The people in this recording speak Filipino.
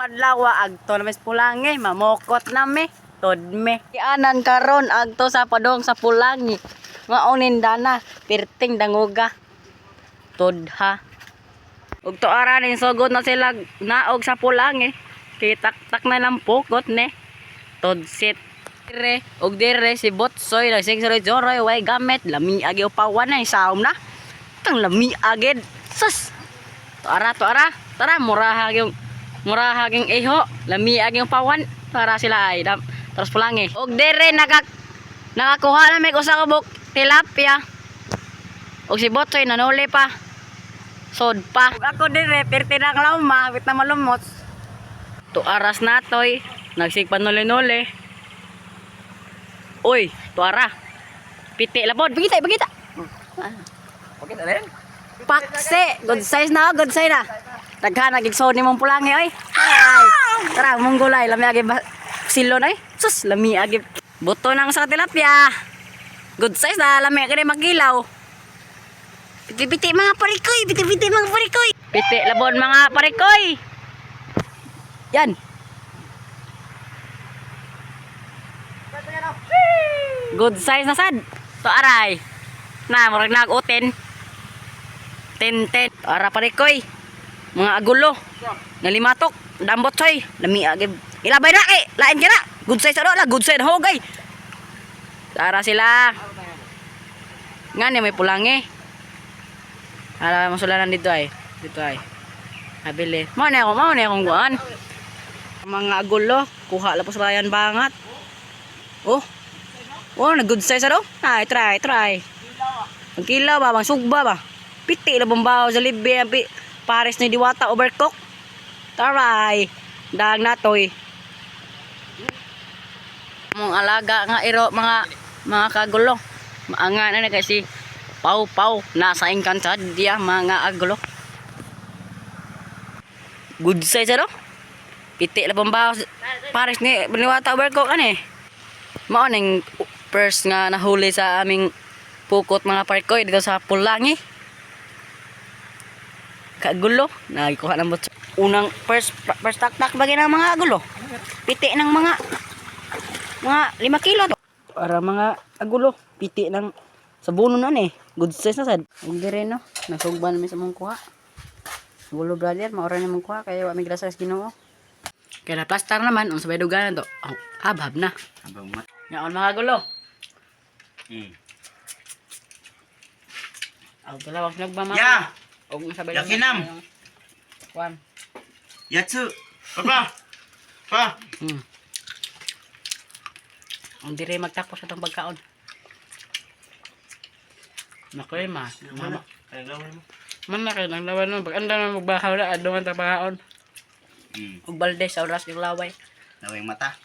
Adlaw agto na mes Pulangi, mamokot na me, todme. Ianan karon agto sa padong sa Pulangi. Maunin dana, pirting danguga. Todha. Ug to ara ning sugod na sila naog sa Pulangi. Kitak-tak na lang pukot ne. Todsit. Dire, ug dire si Botsoy nagsing sa Joroy way gamit lami agi upawan na isaom na. Tang lami agid. Sus. To ara. Tara murahaging iho, lami aging pawan para sila ay terus Pulangi. Og dire nakakuha na may usa ka buk tilapia. Og si Botsoy nanuli pa. Sod pa. Og ako dire perti nang lawma bit na malumot. To aras natoy nagsigpan nuli-nuli. Uy, to ara. Piti labod, bagita. Bagita rin. Pakse, good size na. Daghan nagigsod ni mong Pulangi oy. Tara, mong gulay lami agi silon oy. Sus, lami agi buto nang sa tilapia. Good size na lami agi magilaw. Piti mga parikoy, Piti labon mga parikoy. Yan. Good size na sad. To aray. Na murag nag-utin. Ten. Ara parikoy. Mga agulo nalimatok dambot soy lami agib ilabay na lain ka na good size na good size hogay tara sila nga ni may Pulangi ara masulanan dito ay habili mo na akong guan mga agulo kuha lapos bayan bangat oh na good size na ay try ang kilaw ba bang sugba ba piti la bombaw sa libi Pares ni Diwata overcook. Taray. Dag natoy. Mong alaga nga iro mga kagulo. Maanga na kasi pau nasa ingkan sa dia mga agulo. Good size ano? Piti la pambaw Pares ni Diwata overcook ani. Mao ning first nga nahuli sa aming pukot mga parkoy dito sa Pulangi. Kagulo, nagkuha ng bot. Unang first tak bagay ng mga agulo. Piti ng mga 5 kilo to. Para mga agulo, piti ng sabuno na ni. Good size na sad. Ug dire no, nasugban mi sa mong kuha. Agulo brother, maora ni mong kuha kaya wa mi grasa sa Ginoo. Kaya plastar naman ang sabay duganan to. Abhab na. Abang mat. Yaon mga agulo. Ang dalawang nagmamahal. Yeah. Og sabay Yakinam. Kwan. Yatsu. Papa. Pa. Ang dire magtapos atong pagkaon. Nakoy ma. Mama. Man na kay nang lawan mo pag anda na magbahaw na adto man ta pagkaon. Og balde sa oras ng laway. Laway mata.